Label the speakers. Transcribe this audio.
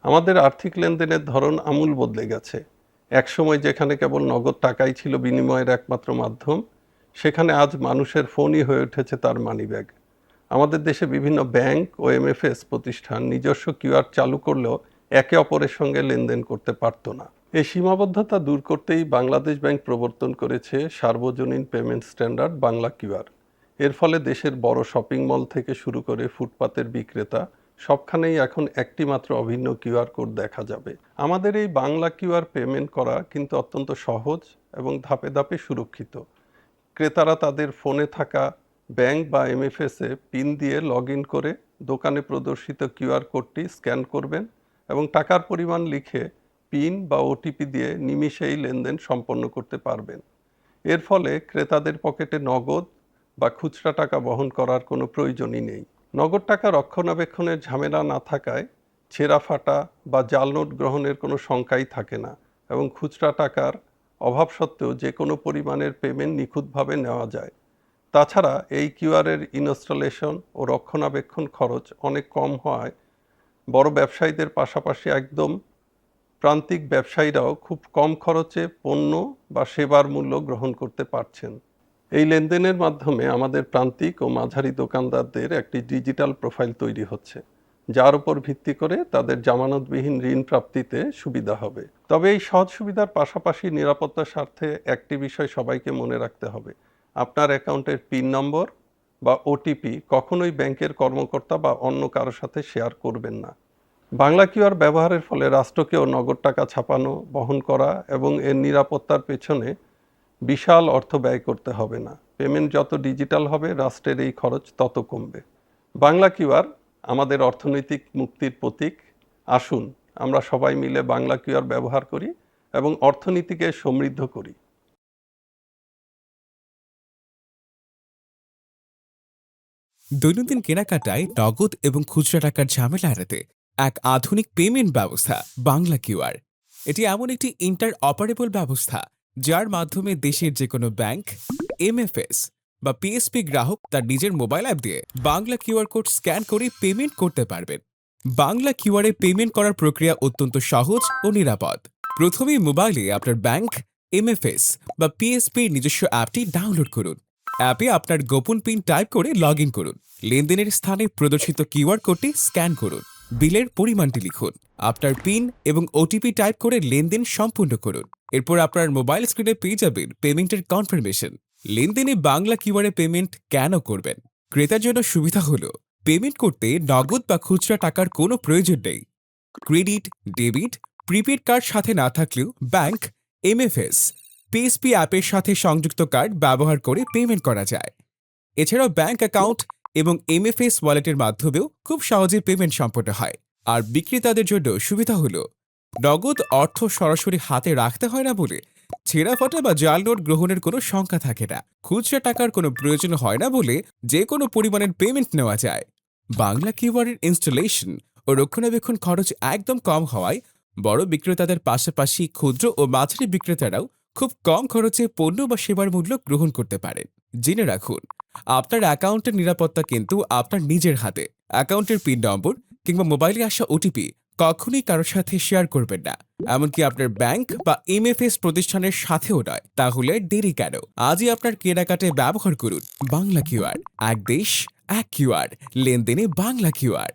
Speaker 1: আমাদের আর্থিক লেনদেনের ধরন আমূল বদলে গেছে। একসময় যেখানে কেবল নগদ টাকাই ছিল বিনিময়ের একমাত্র মাধ্যম, সেখানে আজ মানুষের ফোনই হয়ে উঠেছে তার মানিব্যাগ। আমাদের দেশে বিভিন্ন ব্যাংক ও এমএফএস প্রতিষ্ঠান নিজস্ব কিউআর চালু করলেও একে অপরের সঙ্গে লেনদেন করতে পারত না। এই সীমাবদ্ধতা দূর করতেই বাংলাদেশ ব্যাংক প্রবর্তন করেছে সার্বজনীন পেমেন্ট স্ট্যান্ডার্ড বাংলা কিউআর। এর ফলে দেশের বড় শপিং মল থেকে শুরু করে ফুটপাতের বিক্রেতা সবখানেই এখন একটি মাত্র অভিন্ন কিউআর কোড দেখা যাবে। আমাদের এই বাংলা কিউআর পেমেন্ট করা কিন্তু অত্যন্ত সহজ এবং ধাপে ধাপে সুরক্ষিত। ক্রেতারা তাদের ফোনে থাকা ব্যাংক বা এমএফএসে পিন দিয়ে লগ ইন করে দোকানে প্রদর্শিত কিউআর কোডটি স্ক্যান করবেন এবং টাকার পরিমাণ লিখে পিন বা ওটিপি দিয়ে নিমিষেই লেনদেন সম্পন্ন করতে পারবেন। এর ফলে ক্রেতাদের পকেটে নগদ বা খুচরা টাকা বহন করার কোনো প্রয়োজনই নেই। নগদ টাকা রক্ষণাবেক্ষণের ঝামেলা না থাকায় ছেঁড়া ফাটা বা জাল নোট গ্রহণের কোনো শঙ্কাই থাকে না এবং খুচরা টাকার অভাব সত্ত্বেও যে কোনো পরিমাণের পেমেন্ট নিখুঁতভাবে নেওয়া যায়। তাছাড়া এই কিউআরের ইনস্টলেশন ও রক্ষণাবেক্ষণ খরচ অনেক কম হওয়ায় বড় ব্যবসায়ীদের পাশাপাশি একদম প্রান্তিক ব্যবসায়ীরাও খুব কম খরচে পণ্য বা সেবার মূল্য গ্রহণ করতে পারছেন। এই লেনদেনের মাধ্যমে আমাদের প্রান্তিক ও মাঝারি দোকানদারদের একটি ডিজিটাল প্রোফাইল তৈরি হচ্ছে, যার উপর ভিত্তি করে তাদের জামানতবিহীন ঋণ প্রাপ্তিতে সুবিধা হবে। তবে এই সহজ সুবিধার পাশাপাশি নিরাপত্তার স্বার্থে একটি বিষয় সবাইকে মনে রাখতে হবে: আপনার অ্যাকাউন্টের পিন নম্বর বা ওটিপি কখনোই ব্যাংকের কর্মকর্তা বা অন্য কারো সাথে শেয়ার করবেন না। বাংলা কিউআর ব্যবহারের ফলে রাষ্ট্রকেও নগদ টাকা ছাপানো, বহন করা এবং এর নিরাপত্তার পেছনে বিশাল অর্থ ব্যয় করতে হবে না। পেমেন্ট যত ডিজিটাল হবে, রাষ্ট্রের এই খরচ তত কমবে। বাংলা কিউআর আমাদের অর্থনৈতিক মুক্তির প্রতীক। আসুন আমরা সবাই মিলে বাংলা কিউআর ব্যবহার করি এবং অর্থনীতিকে সমৃদ্ধ করি।
Speaker 2: দৈনন্দিন কেনাকাটায় নগদ এবং খুচরা টাকার ঝামেলা এড়াতে এক আধুনিক পেমেন্ট ব্যবস্থা বাংলা কিউআর। এটি এমন একটি ইন্টার অপারেবল ব্যবস্থা যার মাধ্যমে দেশের যে কোনো ব্যাংক, এমএফএস বা পিএসপি গ্রাহক তার নিজের মোবাইল অ্যাপ দিয়ে বাংলা কিউআর কোড স্ক্যান করে পেমেন্ট করতে পারবেন। বাংলা কিউআরে পেমেন্ট করার প্রক্রিয়া অত্যন্ত সহজ ও নিরাপদ। প্রথমেই মোবাইলে আপনার ব্যাংক, এমএফএস বা পিএসপির নিজস্ব অ্যাপটি ডাউনলোড করুন। অ্যাপে আপনার গোপন পিন টাইপ করে লগ ইন করুন। লেনদেনের স্থানে প্রদর্শিত কিউআর কোডটি স্ক্যান করুন। বিলের পরিমাণটি লিখুন। আপনার পিন এবং ওটিপি টাইপ করে লেনদেন সম্পূর্ণ করুন। এরপর আপনার মোবাইল স্ক্রিনে পেয়ে যাবেন পেমেন্টের কনফার্মেশন। লেনদেনে বাংলা কিউআরে পেমেন্ট কেন করবেন? ক্রেতার জন্য সুবিধা হলো পেমেন্ট করতে নগদ বা খুচরা টাকার কোনো প্রয়োজন নেই। ক্রেডিট, ডেবিট, প্রিপেড কার্ড সাথে না থাকলেও ব্যাংক, এমএফএস, পিএসপি অ্যাপের সাথে সংযুক্ত কার্ড ব্যবহার করে পেমেন্ট করা যায়। এছাড়াও ব্যাংক অ্যাকাউন্ট এবং এমএফএস ওয়ালেটের মাধ্যমেও খুব সহজে পেমেন্ট সম্পন্ন হয়। আর বিক্রেতাদের জন্য সুবিধা হলো নগদ অর্থ সরাসরি হাতে রাখতে হয় না বলে ছেঁড়া ফাটা বা জাল নোট গ্রহণের কোনো শঙ্কা থাকে না। খুচরা টাকার কোনো প্রয়োজন হয় না বলে যে কোনো পরিমাণের পেমেন্ট নেওয়া যায়। বাংলা কিউআরের ইনস্টলেশন ও রক্ষণাবেক্ষণ খরচ একদম কম হওয়ায় বড় বিক্রেতাদের পাশাপাশি ক্ষুদ্র ও মাঝারি বিক্রেতারাও খুব কম খরচে পণ্য বা সেবার মূল্য গ্রহণ করতে পারেন। জেনে রাখুন, আপনার অ্যাকাউন্টের নিরাপত্তা কিন্তু আপনার নিজের হাতে। অ্যাকাউন্টের পিন নম্বর কিংবা মোবাইলে আসা ওটিপি কখনোই কারোর সাথে শেয়ার করবেন না, এমনকি আপনার ব্যাংক বা এমএফএস প্রতিষ্ঠানের সাথেও নয়। তাহলে দেরি কেন? আজই আপনার কেনাকাটায় ব্যবহার করুন বাংলা কিউআর। এক দেশ, এক কিউআর, লেনদেনে বাংলা কিউআর।